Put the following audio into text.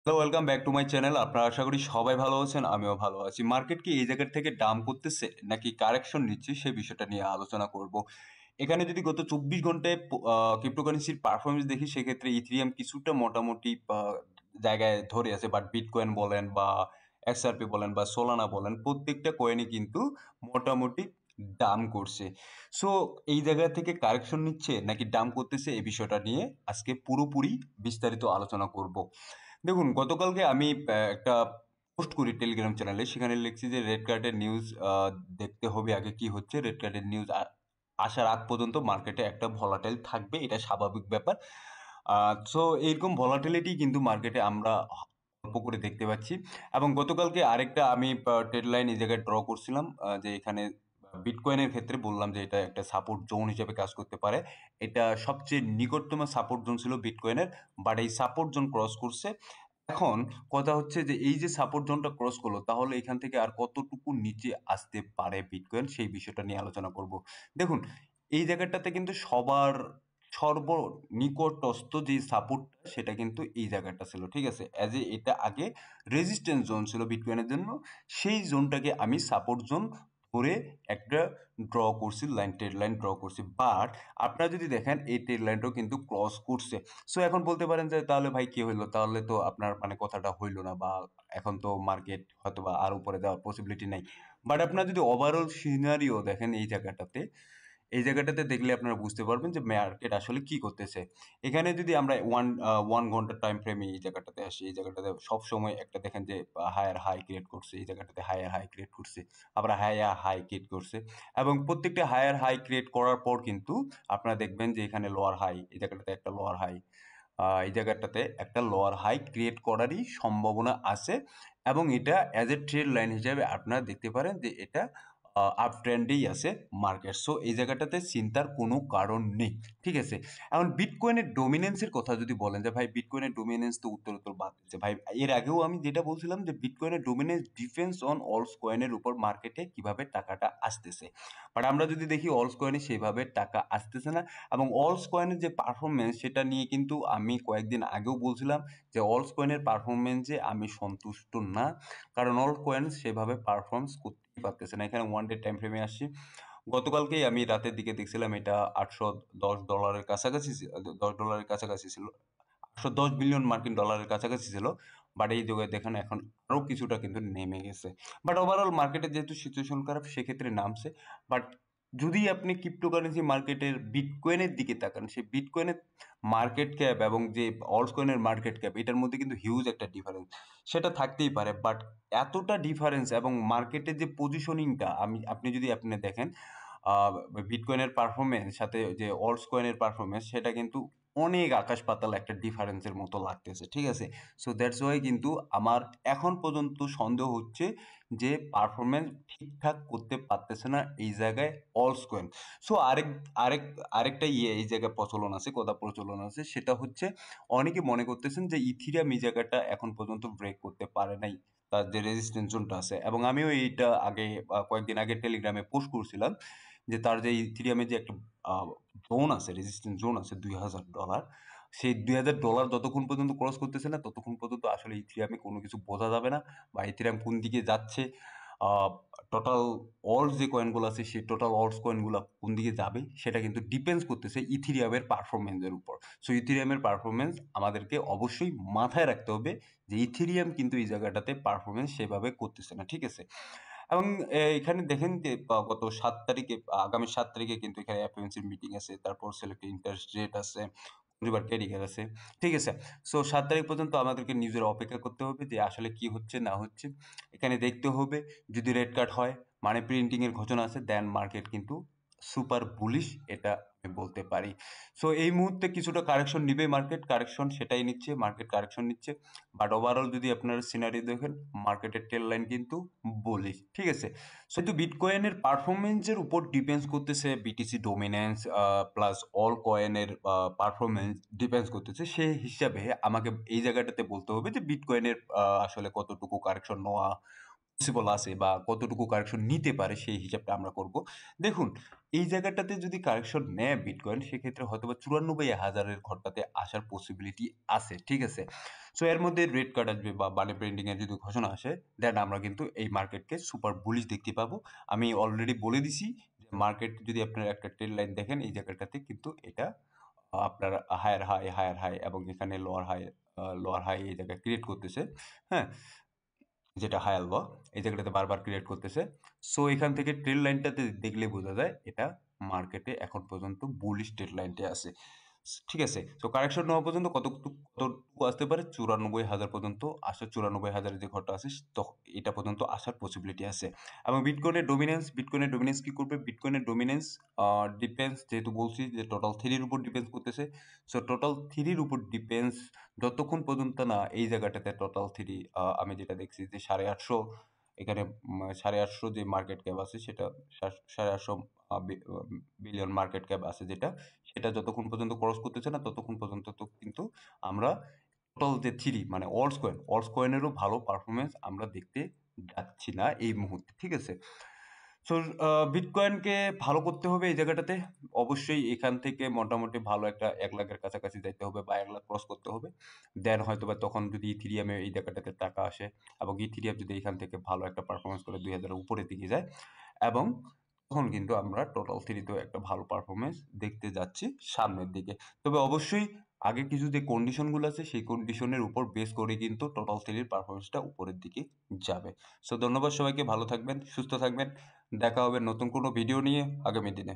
Hello, welcome back to my channel. আপনারা আশা করি সবাই ভালো আছেন, আমিও ভালো আছি। মার্কেট কি এই জায়গা থেকে ডাম্প করতেছে নাকি কারেকশন নিচ্ছে, সেই বিষয়টা নিয়ে আলোচনা করব। এখানে যদি গত 24 ঘন্টায় ক্রিপ্টোকারেন্সির পারফরমেন্স দেখি, সেক্ষেত্রে ইথিরিয়াম কিছুটা মোটামুটি জায়গায় ধরে আছে, বাট বিটকয়েন বলেন বা এক্সআরপি বলেন বা সোলানা বলেন, প্রত্যেকটা কয়েনই কিন্তু মোটামুটি ডাম্প করছে। সো এই জায়গা থেকে কারেকশন নিচ্ছে নাকি ডাম্প করতেছে, এই বিষয়টা নিয়ে আজকে পুরোপুরি বিস্তারিত আলোচনা করব। দেখুন, গতকালকে আমি একটা পোস্ট করি টেলিগ্রাম চ্যানেলে। সেখানে লিখছি যে রেড কার্ডের নিউজ দেখতে হবে আগে কি হচ্ছে। রেড কার্ডের নিউজ আসার আগ পর্যন্ত মার্কেটে একটা ভলাটাইল থাকবে, এটা স্বাভাবিক ব্যাপার। সো এইরকম ভলাটিলিটি কিন্তু মার্কেটে আমরা অল্প করে দেখতে পাচ্ছি। এবং গতকালকে আরেকটা আমি ট্রেড লাইন এই জায়গায় ড্র করছিলাম, যে এখানে বিটকয়েনের ক্ষেত্রে বললাম যে এটা একটা সাপোর্ট জোন হিসেবে কাজ করতে পারে। এটা সবচেয়ে নিকটতম সাপোর্ট জোন ছিল বিটকয়েনের, বাট এই সাপোর্ট জোন ক্রস করছে। এখন কথা হচ্ছে যে এই যে সাপোর্ট জোনটা ক্রস করলো, তাহলে এখান থেকে আর কতটুকু নিচে আসতে পারে বিটকয়েন, সেই বিষয়টা নিয়ে আলোচনা করব। দেখুন, এই জায়গাটাতে কিন্তু সবার সর্বনিকটস্থ যে সাপোর্টটা, সেটা কিন্তু এই জায়গাটা ছিল, ঠিক আছে। অ্যাজ এ এটা আগে রেজিস্ট্যান্স জোন ছিল বিটকয়েনের জন্য, সেই জোনটাকে আমি সাপোর্ট জোন ধরে একটা ড্র করছি, ট্রেড লাইন ড্র করছি। বাট আপনারা যদি দেখেন, এই ট্রেড লাইনটাও কিন্তু ক্রস করছে। সো এখন বলতে পারেন যে তাহলে ভাই কি হইলো, তাহলে তো আপনার মানে কথাটা হইলো না, বা এখন তো মার্কেট হয়তো বা আর উপরে যাওয়ার পসিবিলিটি নাই। বাট আপনার যদি ওভারঅল সিনারিও দেখেন এই জায়গাটাতে দেখলে আপনারা বুঝতে পারবেন যে মার্কেট আসলে কি করতেছে। এখানে যদি আমরা ওয়ান ঘন্টার টাইম ফ্রেমে এই জায়গাটাতে আসি, এই জায়গাটাতে সবসময় একটা দেখেন যে হায়ার হাই ক্রিয়েট করছে, এই জায়গাটাতে হায়ার হাই ক্রিয়েট করছে, আবার হায়ার হাই ক্রিয়েট করছে। এবং প্রত্যেকটা হায়ার হাই ক্রিয়েট করার পর কিন্তু আপনারা দেখবেন যে এখানে লোয়ার হাই, এই জায়গাটাতে একটা লোয়ার হাই, এই জায়গাটাতে একটা লোয়ার হাই ক্রিয়েট করারই সম্ভাবনা আছে। এবং এটা অ্যাজ এ ট্রেড লাইন হিসেবে আপনারা দেখতে পারেন যে এটা আপ ট্রেন্ডেই আছে মার্কেট। সো এই জায়গাটাতে চিন্তার কোনো কারণ নেই, ঠিক আছে। এখন বিটকয়েনের ডোমিনেন্সের কথা যদি বলেন যে ভাই বিটকয়েনের ডোমিনেন্স তো উত্তর বাড়তেছে, ভাই এর আগেও আমি যেটা বলছিলাম যে বিটকয়েনের ডোমিনেন্স ডিফেন্স অন অলস কয়েনের উপর মার্কেটে কিভাবে টাকাটা আসতেছে। বাট আমরা যদি দেখি অলস কয়েনে সেভাবে টাকা আসতেছে না। এবং অলস কয়েনের যে পারফরমেন্স, সেটা নিয়ে কিন্তু আমি কয়েকদিন আগেও বলছিলাম যে অলস কয়েনের পারফরমেন্সে আমি সন্তুষ্ট না, কারণ অল কয়েন সেভাবে পারফরমেন্স করতেই পারতেছে না। এখানে ওয়ান ডে টাইম ফ্রেমে আসছি, গতকালকেই আমি রাতের দিকে দেখছিলাম এটা $810 কাছাকাছি, $10 কাছাকাছি ছিল, $810 বিলিয়ন মার্কিন ডলারের কাছাকাছি ছিল। বাট এই যুগে দেখেন এখন আরো কিছুটা কিন্তু নেমে গেছে। বাট ওভারঅল মার্কেটে যেহেতু সিচুয়েশন খারাপ, সেক্ষেত্রে নামছে। বাট যদি আপনি ক্রিপ্টোকারেন্সি মার্কেটের বিটকয়েনের দিকে তাকান, সেই বিটকয়েনের মার্কেট ক্যাপ এবং যে অল্ট কয়েনের মার্কেট ক্যাপ, এটার মধ্যে কিন্তু হিউজ একটা ডিফারেন্স, সেটা থাকতেই পারে। বাট এতটা ডিফারেন্স এবং মার্কেটের যে পজিশনিংটা, আপনি যদি দেখেন বিটকয়েনের পারফরমেন্স সাথে যে অল্টস কয়েনের পারফরমেন্স, সেটা কিন্তু অনেক আকাশ পাতাল একটা ডিফারেন্সের মতো লাগতেছে, ঠিক আছে। সো দ্যাটস ওয়াই কিন্তু আমার এখন পর্যন্ত সন্দেহ হচ্ছে যে পারফরমেন্স ঠিকঠাক করতে পারতেছে না এই জায়গায় অলস কয়েন। সো আরেক আরেকটা এই জায়গায় প্রচলন আছে, সেটা হচ্ছে অনেকে মনে করতেছেন যে ইথিরিয়াম এই জায়গাটা এখন পর্যন্ত ব্রেক করতে পারে নাই, তার যে রেজিস্ট্যান্স জোনটা আছে। এবং আমিও এইটা আগে কয়েকদিন আগে টেলিগ্রামে পোস্ট করছিলাম যে তার যে ইথিরিয়ামে যে একটা জোন আছে, রেজিস্ট্যান্স জোন আছে $2000, সেই $2000 যতক্ষণ পর্যন্ত ক্রস করতেছে না, ততক্ষণ পর্যন্ত আসলে ইথিরিয়ামে কোনো কিছু বোঝা যাবে না, বা ইথিরিয়াম কোন দিকে যাচ্ছে, টোটাল অলস যে কয়েনগুলো আছে, সেই টোটাল অলস কয়েনগুলো কোন দিকে যাবে, সেটা কিন্তু ডিপেন্ডস করতেছে ইথিরিয়ামের পারফরমেন্সের উপর। সো ইথিরিয়ামের পারফরমেন্স আমাদেরকে অবশ্যই মাথায় রাখতে হবে যে ইথিরিয়াম কিন্তু এই জায়গাটাতে পারফরমেন্স সেভাবে করতেছে না, ঠিক আছে। এবং এখানে দেখেন যে গত 7 তারিখে, আগামী 7 তারিখে কিন্তু এখানে এফওএমসির মিটিং আছে, তারপর সিলেক্ট ইন্টারেস্ট রেট আছে, শনিবার ক্যারিয়ার আছে, ঠিক আছে। সো 7 তারিখ পর্যন্ত আমাদেরকে নিউজের অপেক্ষা করতে হবে যে আসলে কি হচ্ছে না হচ্ছে। এখানে দেখতে হবে, যদি রেড কার্ড হয়, মানে প্রিন্টিং এর ঘোষণা আছে, দেন মার্কেট কিন্তু সুপার বুলিশ, এটা আমি বলতে পারি। সো এই মুহূর্তে কিছুটা কারেকশন নিবে মার্কেট, কারেকশন সেটাই নিচ্ছে, মার্কেট কারেকশন নিচ্ছে। বাট ওভারঅল যদি আপনারা সিনারি দেখেন, মার্কেটের টেল লাইন কিন্তু বুলিশ, ঠিক আছে। সো কিন্তু বিটকয়েনের পারফরমেন্সের উপর ডিপেন্ডস করতেছে বিটিসি ডোমিনেন্স, প্লাস অল কয়েনের পারফরমেন্স ডিপেন্ডস করতেছে। সেই হিসাবে আমাকে এই জায়গাটাতে বলতে হবে যে বিটকয়েনের আসলে কতটুকু কারেকশন নেওয়া পসিবল আছে বা কতটুকু কারেকশন নিতে পারে সেই হিসাবটা আমরা করব। দেখুন এই জায়গাটাতে যদি কারেকশন নেয় বিটকয়েন সেক্ষেত্রে হয়তোবা 94,000-এর ঘরটাতে আসার পসিবিলিটি আছে, ঠিক আছে? সো এর মধ্যে রেড কার্ড আসবে বা মানি প্রিন্টিং এর যদি ঘোষণা আসে দেন আমরা কিন্তু এই মার্কেটকে সুপার বুলিশ দেখতে পাবো। আমি অলরেডি বলে দিছি যে মার্কেট যদি আপনার একটা ট্রেন্ড লাইন দেখেন এই জায়গাটাতে কিন্তু এটা আপনার হায়ার হাই এবং এখানে লোয়ার হাই এই জায়গায় ক্রিয়েট করতেছে, হ্যাঁ? যেটা হাই আলবা এই জায়গাটাতে বারবার ক্রিয়েট করতেছে। সো এখান থেকে ট্রেড লাইনটাতে দেখলে বোঝা যায় এটা মার্কেটে এখন পর্যন্ত বুলিশ ট্রেড লাইনটা আছে, ঠিক আছে? তো কারেকশন নেওয়া পর্যন্ত কতটুকু আসতে পারে 94,000 পর্যন্ত আসে। 94,000 যে ঘরটা আছে এটা পর্যন্ত আসার পসিবিলিটি আছে। এবং বিটকয়েনের ডমিনেন্স কি করবে? বিটকয়েনের ডমিনেন্স ডিপেন্ডস, যেহেতু বলছি যে টোটাল থ্রির উপর ডিপেন্ড করতেছে। সো টোটাল থ্রির উপর ডিপেন্ডস যতক্ষণ পর্যন্ত না এই জায়গাটাতে টোটাল থ্রি, আমি যেটা দেখছি যে 850 এখানে 850 যে মার্কেট ক্যাপ আছে সেটা 850 বিলিয়ন মার্কেট ক্যাপ আছে যেটা, সেটা যতক্ষণ পর্যন্ত ক্রস করতেছে না ততক্ষণ পর্যন্ত তো কিন্তু আমরা টোটাল যে থ্রি মানে অলস কয়েনেরও ভালো পারফরমেন্স আমরা দেখতে যাচ্ছি না এই মুহূর্তে, ঠিক আছে? সো বিটকয়েনকে ভালো করতে হবে এই জায়গাটাতে। অবশ্যই এখান থেকে মোটামুটি ভালো একটা 1,00,000-এর কাছাকাছি যাইতে হবে বা 1,00,000 ক্রস করতে হবে। দেন হয়তোবা তখন যদি ইথেরিয়ামে এই জায়গাটাতে টাকা আসে এবং ইথেরিয়াম যদি এখান থেকে ভালো একটা পারফরমেন্স করে 2,000-এর উপরের দিকে যায় এবং তখন কিন্তু আমরা টোটাল থ্রিতেও একটা ভালো পারফরমেন্স দেখতে যাচ্ছি সামনের দিকে। তবে অবশ্যই আগে কিছু যে কন্ডিশনগুলো আছে সেই কন্ডিশনের উপর বেস করে কিন্তু টোটাল থ্রির পারফরমেন্সটা উপরের দিকে যাবে। সো ধন্যবাদ সবাইকে, ভালো থাকবেন, সুস্থ থাকবেন। দেখা হবে নতুন কোনো ভিডিও নিয়ে আগামী দিনে।